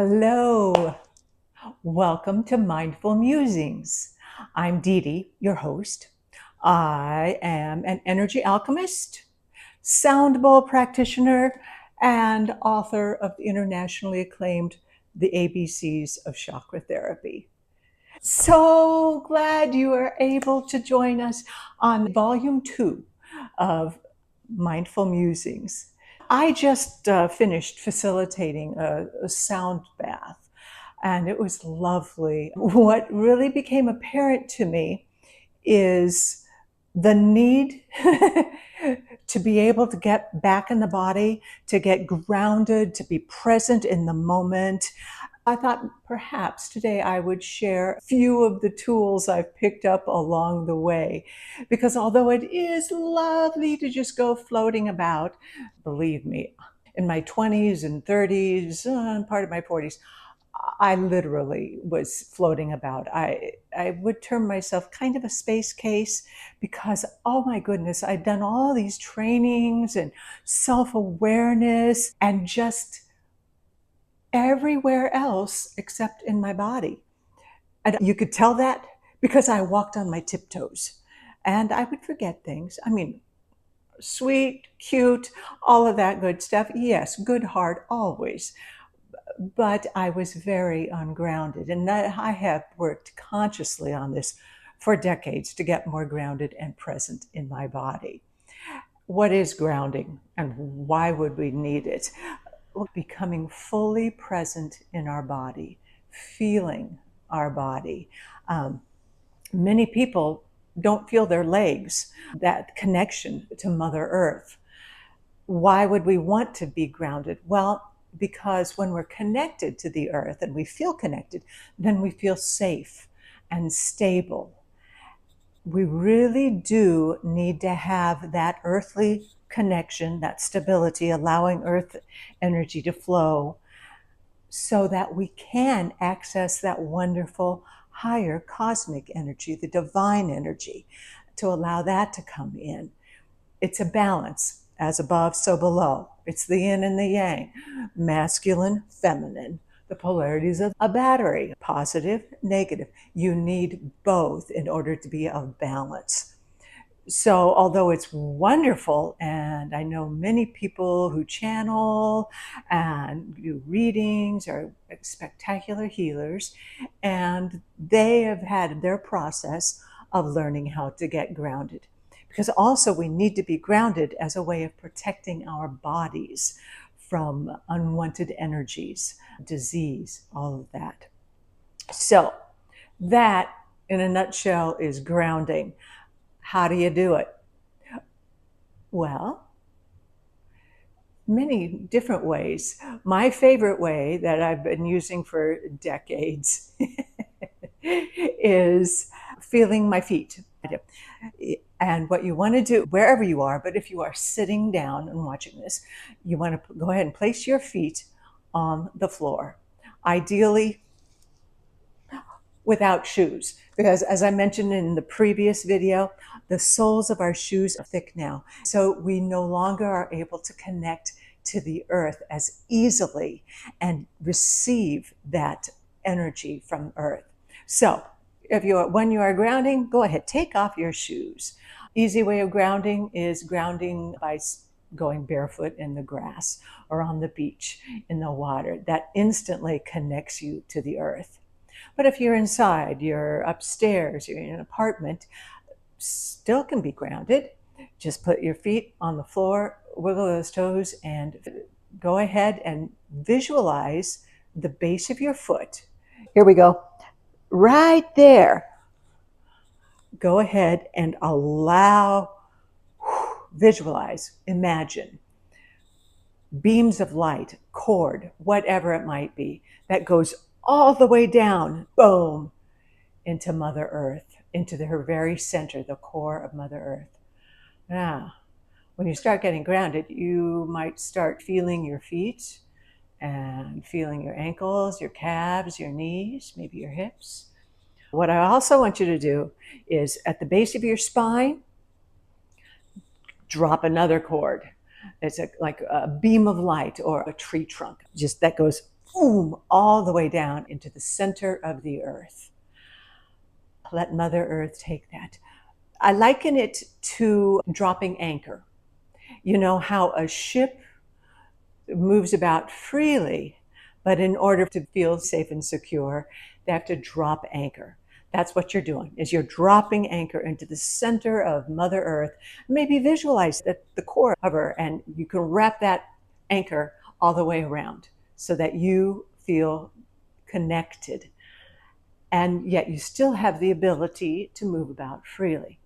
Hello, welcome to Mindful Musings. I'm Dee Dee, your host. I am an energy alchemist, sound bowl practitioner, and author of the internationally acclaimed The ABCs of Chakra Therapy. So glad you are able to join us on volume 2 of Mindful Musings. I just finished facilitating a sound bath, and it was lovely. What really became apparent to me is the need to be able to get back in the body, to get grounded, to be present in the moment. I thought perhaps today I would share a few of the tools I've picked up along the way. Because although it is lovely to just go floating about, believe me, in my 20s and 30s, and part of my 40s, I literally was floating about. I would term myself kind of a space case because, oh my goodness, I'd done all these trainings and self awareness and just everywhere else except in my body. And you could tell that because I walked on my tiptoes and I would forget things. I mean, sweet, cute, all of that good stuff. Yes, good heart always. But I was very ungrounded. And I have worked consciously on this for decades to get more grounded and present in my body. What is grounding and why would we need it? Becoming fully present in our body, feeling our body. Many people don't feel their legs, that connection to Mother Earth. Why would we want to be grounded? Well, because when we're connected to the earth and we feel connected, then we feel safe and stable. We really do need to have that earthly connection, that stability, allowing earth energy to flow so that we can access that wonderful higher cosmic energy, the divine energy, to allow that to come in. It's a balance, as above, so below. It's the yin and the yang, masculine, feminine, the polarities of a battery, positive, negative. You need both in order to be of balance. So although it's wonderful, and I know many people who channel and do readings are spectacular healers, and they have had their process of learning how to get grounded. Because also we need to be grounded as a way of protecting our bodies from unwanted energies, disease, all of that. So that, in a nutshell, is grounding. How do you do it? Well, many different ways. My favorite way that I've been using for decades is feeling my feet. And what you want to do, wherever you are, but if you are sitting down and watching this, you want to go ahead and place your feet on the floor. Ideally, without shoes, because as I mentioned in the previous video, the soles of our shoes are thick now. So we no longer are able to connect to the earth as easily and receive that energy from earth. So when you are grounding, go ahead, take off your shoes. Easy way of grounding is grounding by going barefoot in the grass or on the beach in the water. That instantly connects you to the earth. But if you're inside, you're upstairs, you're in an apartment, still can be grounded. Just put your feet on the floor, wiggle those toes, and go ahead and visualize the base of your foot. Here we go. Right there. Go ahead and visualize, imagine beams of light, cord, whatever it might be, that goes all the way down, boom, into Mother Earth, into her very center, the core of Mother Earth. Now, when you start getting grounded, you might start feeling your feet and feeling your ankles, your calves, your knees, maybe your hips. What I also want you to do is at the base of your spine, drop another cord. It's like a beam of light or a tree trunk, just that goes boom, all the way down into the center of the earth. Let Mother Earth take that. I liken it to dropping anchor. You know how a ship moves about freely, but in order to feel safe and secure, they have to drop anchor. That's what you're doing, is you're dropping anchor into the center of Mother Earth. Maybe visualize at the core of her, and you can wrap that anchor all the way around so that you feel connected, and yet you still have the ability to move about freely.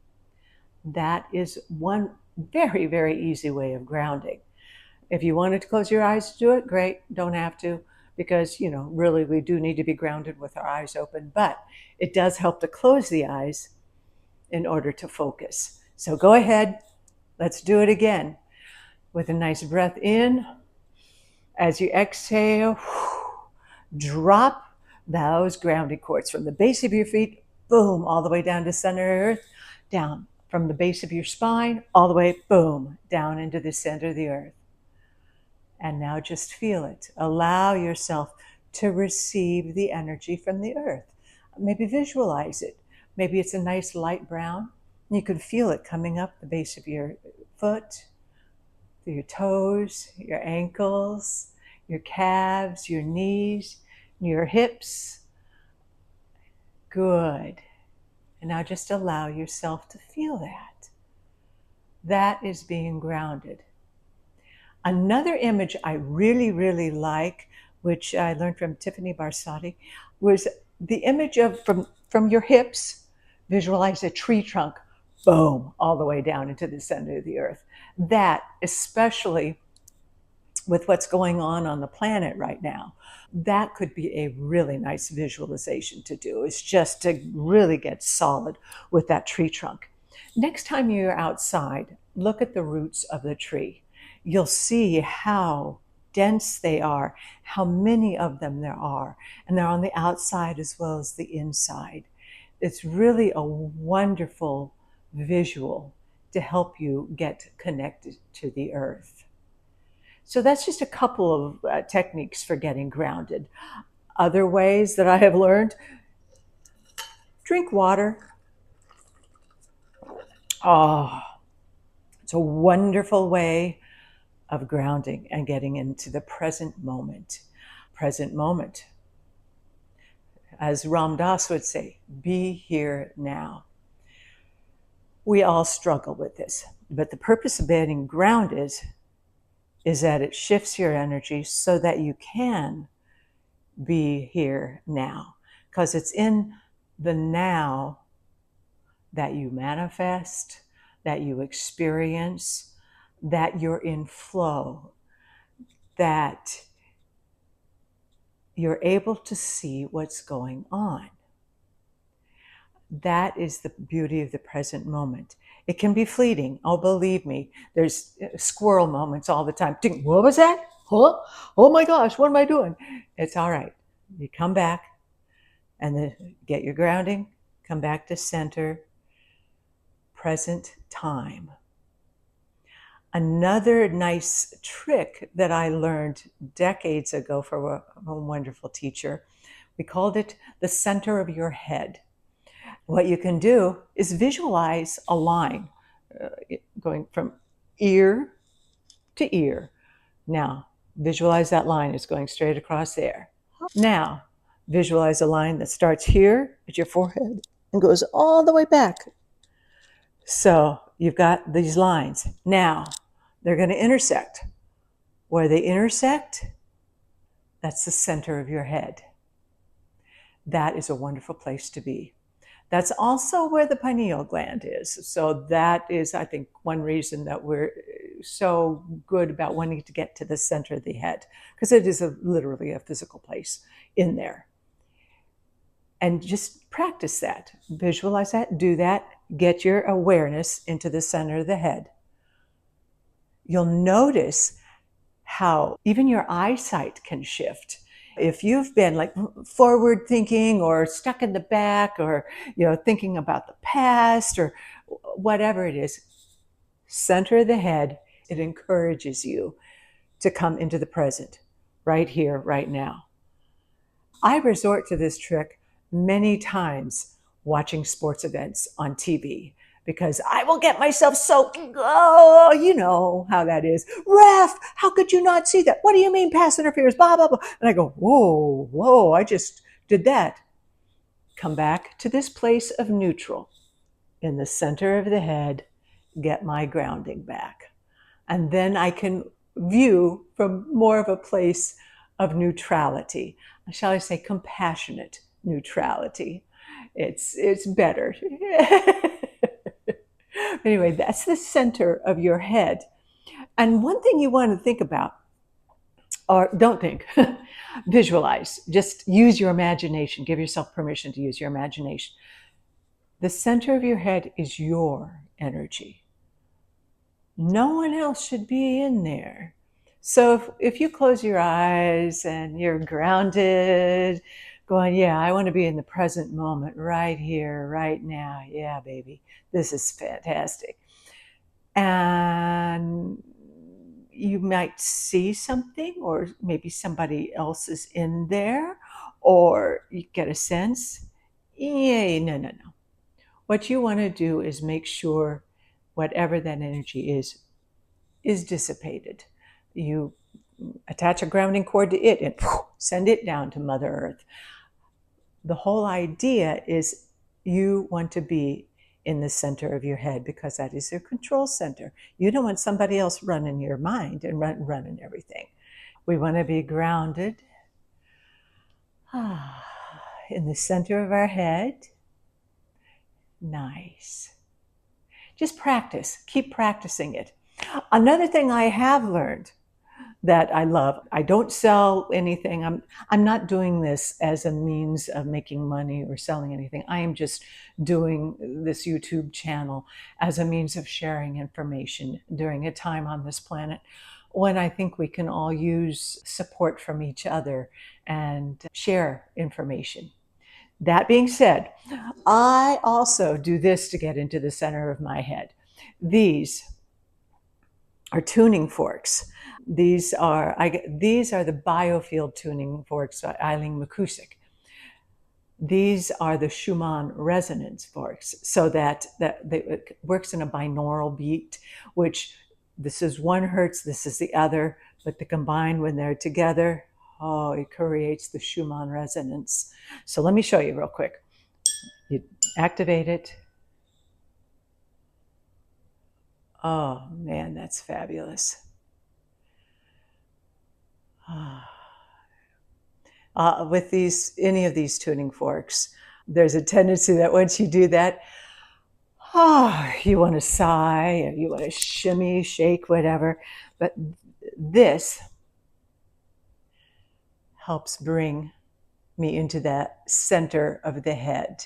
That is one very, very easy way of grounding. If you wanted to close your eyes to do it, great. Don't have to, because, really we do need to be grounded with our eyes open, but it does help to close the eyes in order to focus. So go ahead, let's do it again with a nice breath in. As you exhale, drop those grounding cords from the base of your feet, boom, all the way down to center earth, down from the base of your spine, all the way, boom, down into the center of the earth. And now just feel it. Allow yourself to receive the energy from the earth. Maybe visualize it. Maybe it's a nice light brown. You can feel it coming up the base of your foot, through your toes, your ankles, your calves, your knees, your hips. Good. And now just allow yourself to feel that. That is being grounded. Another image I really, really like, which I learned from Tiffany Barsotti, was the image of from your hips, visualize a tree trunk, boom, all the way down into the center of the earth. That, especially with what's going on the planet right now, that could be a really nice visualization to do. It's just to really get solid with that tree trunk. Next time you're outside, look at the roots of the tree. You'll see how dense they are, how many of them there are, and they're on the outside as well as the inside. It's really a wonderful visual to help you get connected to the earth. So that's just a couple of techniques for getting grounded. Other ways that I have learned: drink water. Oh, it's a wonderful way of grounding and getting into the present moment. Present moment. As Ram Dass would say, be here now. We all struggle with this, but the purpose of getting grounded is that it shifts your energy so that you can be here now, because it's in the now that you manifest, that you experience, that you're in flow, that you're able to see what's going on. That is the beauty of the present moment. It can be fleeting. Oh, believe me, there's squirrel moments all the time. Think, what was that? Huh? Oh my gosh, what am I doing? It's all right. You come back and then get your grounding, come back to center, present time. Another nice trick that I learned decades ago from a wonderful teacher, we called it the center of your head. What you can do is visualize a line going from ear to ear. Now, visualize that line is going straight across there. Now, visualize a line that starts here at your forehead and goes all the way back. So you've got these lines. Now, they're going to intersect. Where they intersect, that's the center of your head. That is a wonderful place to be. That's also where the pineal gland is. So that is, I think, one reason that we're so good about wanting to get to the center of the head, because it is literally a physical place in there. And just practice that. Visualize that, do that, get your awareness into the center of the head. You'll notice how even your eyesight can shift. If you've been like forward thinking or stuck in the back, or thinking about the past or whatever it is, center of the head, it encourages you to come into the present, right here, right now. I resort to this trick many times watching sports events on TV because I will get myself so, oh, you know how that is. Ref, how could you not see that? What do you mean pass interference? Blah, blah, blah. And I go, whoa, whoa, I just did that. Come back to this place of neutral in the center of the head, get my grounding back. And then I can view from more of a place of neutrality, shall I say compassionate neutrality. It's better. Anyway, that's the center of your head. And one thing you want to think about, or don't think, visualize, just use your imagination, give yourself permission to use your imagination. The center of your head is your energy. No one else should be in there. So if you close your eyes and you're grounded, going, yeah, I want to be in the present moment right here, right now. Yeah, baby, this is fantastic. And you might see something, or maybe somebody else is in there, or you get a sense. Yeah, no, no, no. What you want to do is make sure whatever that energy is dissipated. You attach a grounding cord to it and send it down to Mother Earth. The whole idea is you want to be in the center of your head because that is your control center. You don't want somebody else running your mind and running everything. We want to be grounded in the center of our head. Nice. Just practice. Keep practicing it. Another thing I have learned that I love, I don't sell anything. I'm not doing this as a means of making money or selling anything. I am just doing this YouTube channel as a means of sharing information during a time on this planet when I think we can all use support from each other and share information. That being said, I also do this to get into the center of my head. These are tuning forks. These are the biofield tuning forks by Eileen McCusick. These are the Schumann resonance forks, so that it works in a binaural beat, which this is 1 hertz, this is the other, but the combined when they're together, oh, it creates the Schumann resonance. So let me show you real quick. You activate it. Oh man, that's fabulous. With any of these tuning forks, there's a tendency that once you do that, you want to sigh, or you want to shimmy, shake, whatever. But this helps bring me into that center of the head.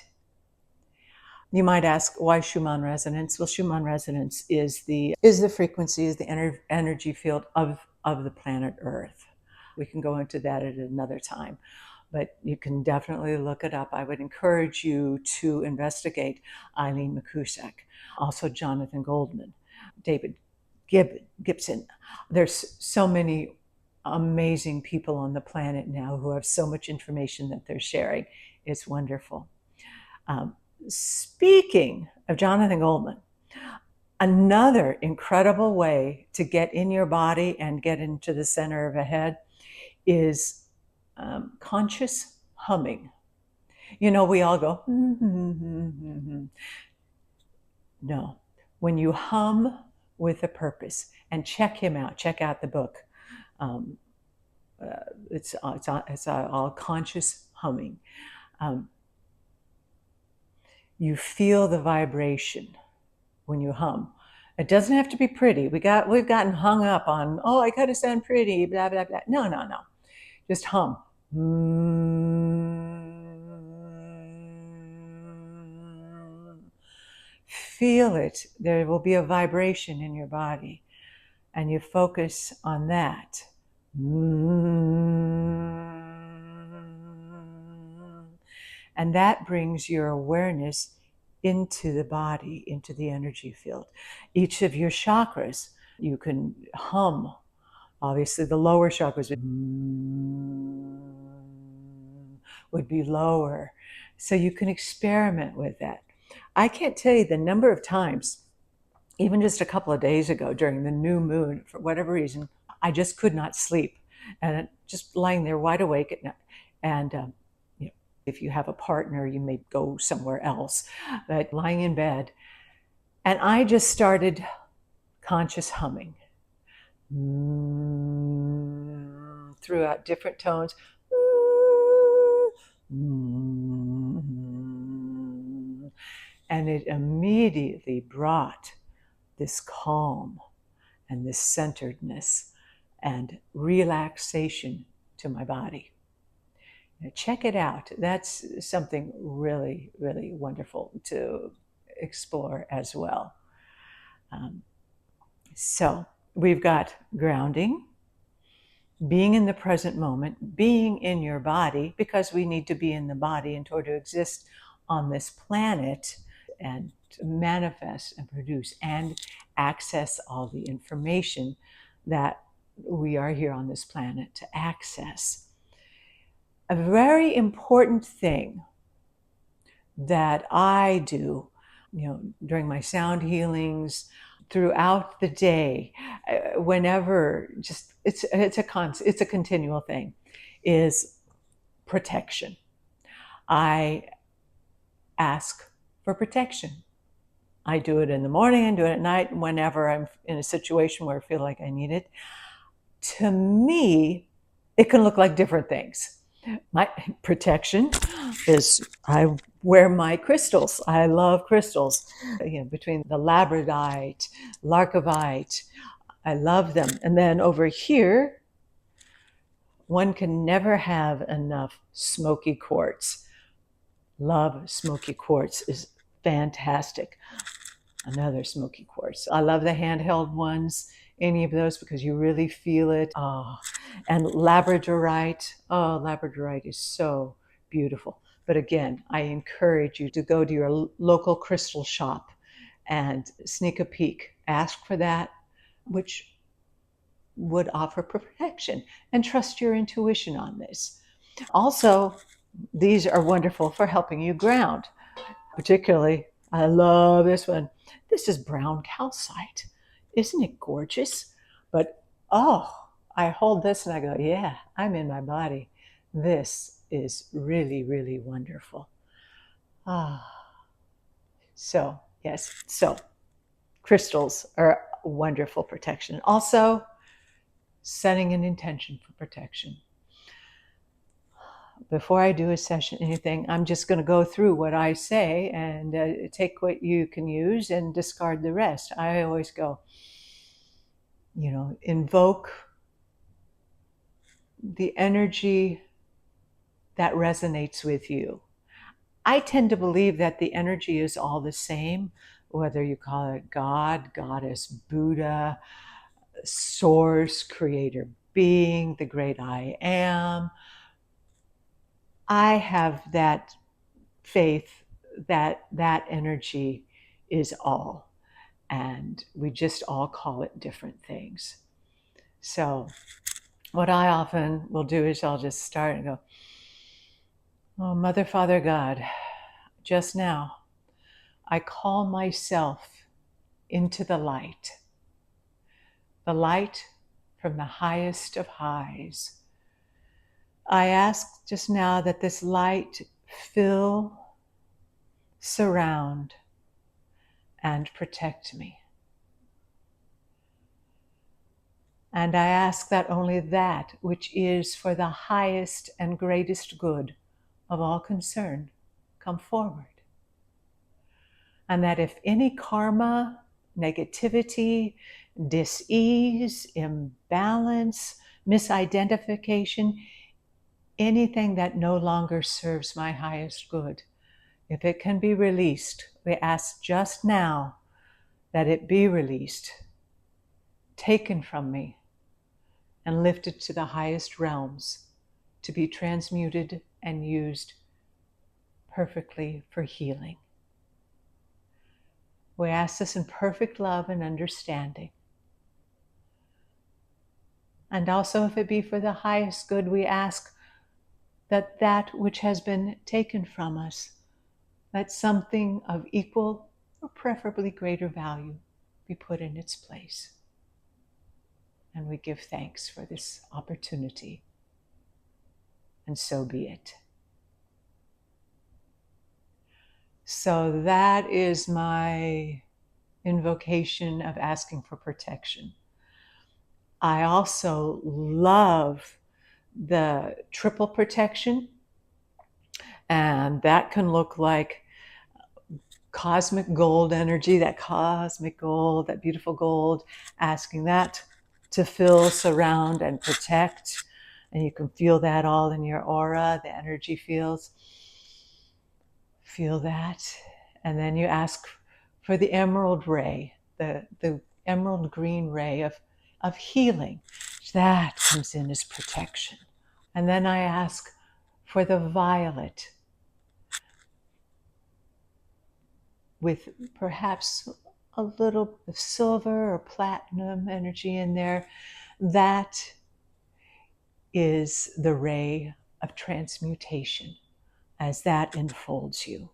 You might ask, why Schumann resonance? Well, Schumann resonance is the frequency, is the energy field of the planet Earth. We can go into that at another time, but you can definitely look it up. I would encourage you to investigate Eileen McCusick, also Jonathan Goldman, David Gibson. There's so many amazing people on the planet now who have so much information that they're sharing. It's wonderful. Speaking of Jonathan Goldman, another incredible way to get in your body and get into the center of a head is conscious humming. You know, we all go, no. When you hum with a purpose, and check him out, check out the book. It's all conscious humming. You feel the vibration when you hum. It doesn't have to be pretty. We've gotten hung up on, oh, I gotta sound pretty, blah, blah, blah. No, no, no. Just hum. Feel it. There will be a vibration in your body, and you focus on that. And that brings your awareness into the body, into the energy field. Each of your chakras, you can hum. Obviously, the lower chakras. would be lower. So you can experiment with that. I can't tell you the number of times, even just a couple of days ago during the new moon, for whatever reason, I just could not sleep, and just lying there wide awake at night. And you know, if you have a partner, you may go somewhere else, but lying in bed, and I just started conscious humming throughout different tones. And it immediately brought this calm and this centeredness and relaxation to my body. Now, check it out. That's something really, really wonderful to explore as well. So we've got grounding, being in the present moment, being in your body, because we need to be in the body in order to exist on this planet and manifest and produce and access all the information that we are here on this planet to access. A very important thing that I do, during my sound healings, throughout the day, whenever, just it's a continual thing, is protection. I ask for protection. I do it in the morning and do it at night whenever I'm in a situation where I feel like I need it. To me, it can look like different things. My protection is I wear my crystals. I love crystals. Between the labradorite, larkovite, I love them. And then over here, one can never have enough smoky quartz. Love smoky quartz, is fantastic. Another smoky quartz. I love the handheld ones, any of those, because you really feel it. And labradorite. Oh, labradorite is so beautiful. But again, I encourage you to go to your local crystal shop and sneak a peek. Ask for that, which would offer protection, and trust your intuition on this. Also, these are wonderful for helping you ground. Particularly, I love this one. This is brown calcite. Isn't it gorgeous? But I hold this and I go, yeah, I'm in my body. This is really, really wonderful. So, yes. So, crystals are wonderful protection. Also, setting an intention for protection. Before I do a session, anything, I'm just going to go through what I say and take what you can use and discard the rest. I always go, invoke the energy that resonates with you. I tend to believe that the energy is all the same, whether you call it God, Goddess, Buddha, Source, Creator Being, the Great I Am. I have that faith that that energy is all, and we just all call it different things. So what I often will do is I'll just start and go, oh, Mother, Father, God, just now I call myself into the light from the highest of highs. I ask just now that this light fill, surround, and protect me. And I ask that only that which is for the highest and greatest good of all concerned come forward. And that if any karma, negativity, dis-ease, imbalance, misidentification, anything that no longer serves my highest good, if it can be released, we ask just now that it be released, taken from me, and lifted to the highest realms to be transmuted and used perfectly for healing. We ask this in perfect love and understanding. And also, if it be for the highest good, we ask that that which has been taken from us, let something of equal or preferably greater value be put in its place. And we give thanks for this opportunity. And so be it. So that is my invocation of asking for protection. I also love the triple protection, and that can look like cosmic gold energy, that cosmic gold, that beautiful gold, asking that to fill, surround, and protect. And you can feel that all in your aura, the energy fields. Feel that. And then you ask for the emerald ray, the emerald green ray of healing. That comes in as protection. And then I ask for the violet with perhaps a little of silver or platinum energy in there. That is the ray of transmutation as that enfolds you.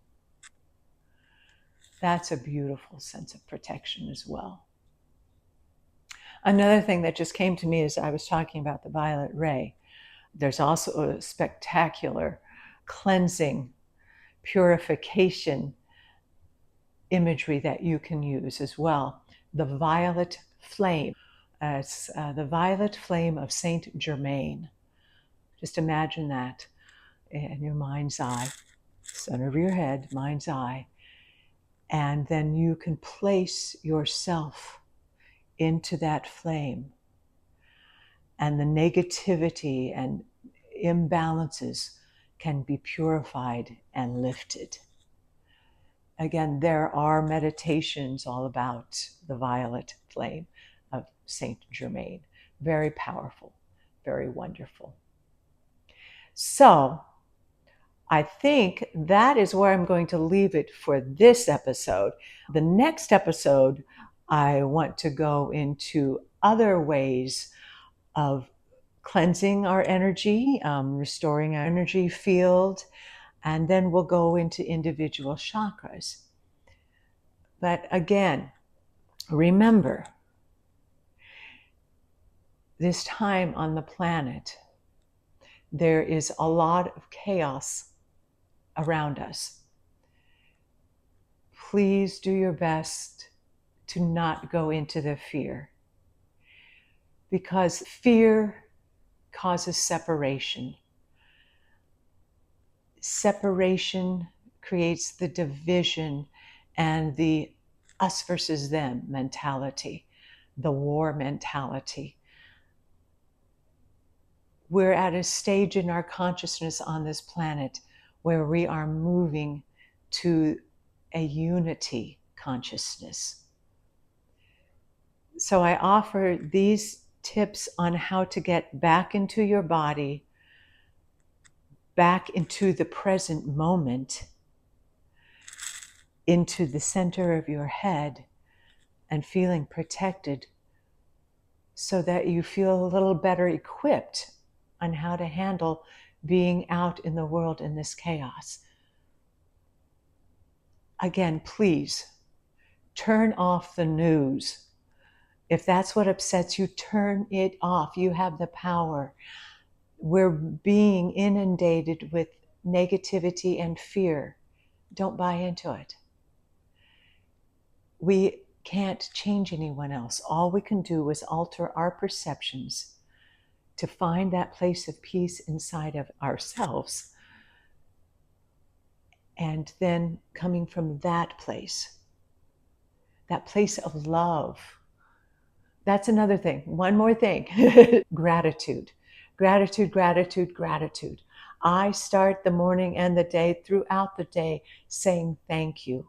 That's a beautiful sense of protection as well. Another thing that just came to me as I was talking about the violet ray, there's also a spectacular cleansing, purification imagery that you can use as well. The violet flame. It's the violet flame of Saint Germain. Just imagine that in your mind's eye, center of your head, mind's eye. And then you can place yourself into that flame. And the negativity and imbalances can be purified and lifted. Again, there are meditations all about the violet flame of Saint Germain. Very powerful, very wonderful. So I think that is where I'm going to leave it for this episode. The next episode, I want to go into other ways of cleansing our energy, restoring our energy field, and then we'll go into individual chakras. But again, remember, this time on the planet, there is a lot of chaos around us. Please do your best to not go into the fear, because fear causes separation. Separation creates the division and the us versus them mentality, the war mentality. We're at a stage in our consciousness on this planet where we are moving to a unity consciousness. So I offer these tips on how to get back into your body, back into the present moment, into the center of your head, and feeling protected so that you feel a little better equipped on how to handle being out in the world in this chaos. Again, please turn off the news. If that's what upsets you, turn it off. You have the power. We're being inundated with negativity and fear. Don't buy into it. We can't change anyone else. All we can do is alter our perceptions to find that place of peace inside of ourselves. And then coming from that place of love. That's another thing. One more thing. Gratitude. Gratitude, gratitude, gratitude. I start the morning and the day throughout the day saying thank you.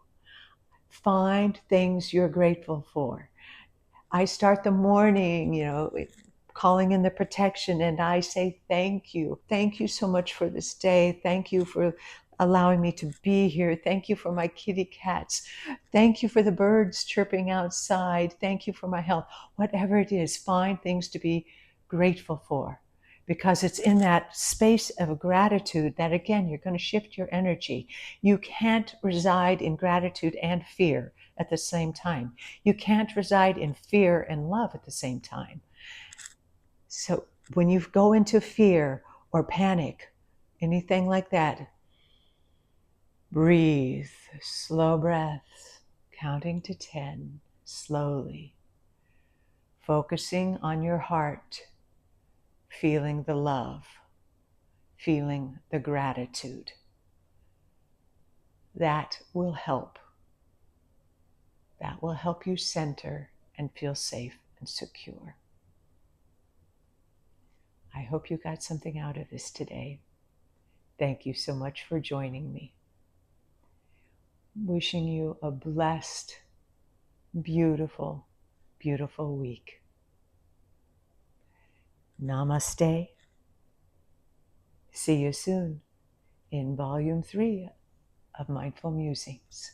Find things you're grateful for. I start the morning, calling in the protection, and I say thank you. Thank you so much for this day. Thank you for allowing me to be here. Thank you for my kitty cats. Thank you for the birds chirping outside. Thank you for my health. Whatever it is, find things to be grateful for. because it's in that space of gratitude that, again, you're going to shift your energy. You can't reside in gratitude and fear at the same time. You can't reside in fear and love at the same time. So when you go into fear or panic, anything like that, breathe, slow breaths, counting to 10, slowly, focusing on your heart, feeling the love, feeling the gratitude. That will help. That will help you center and feel safe and secure. I hope you got something out of this today. Thank you so much for joining me. Wishing you a blessed, beautiful, beautiful week. Namaste. See you soon in Volume 3 of Mindful Musings.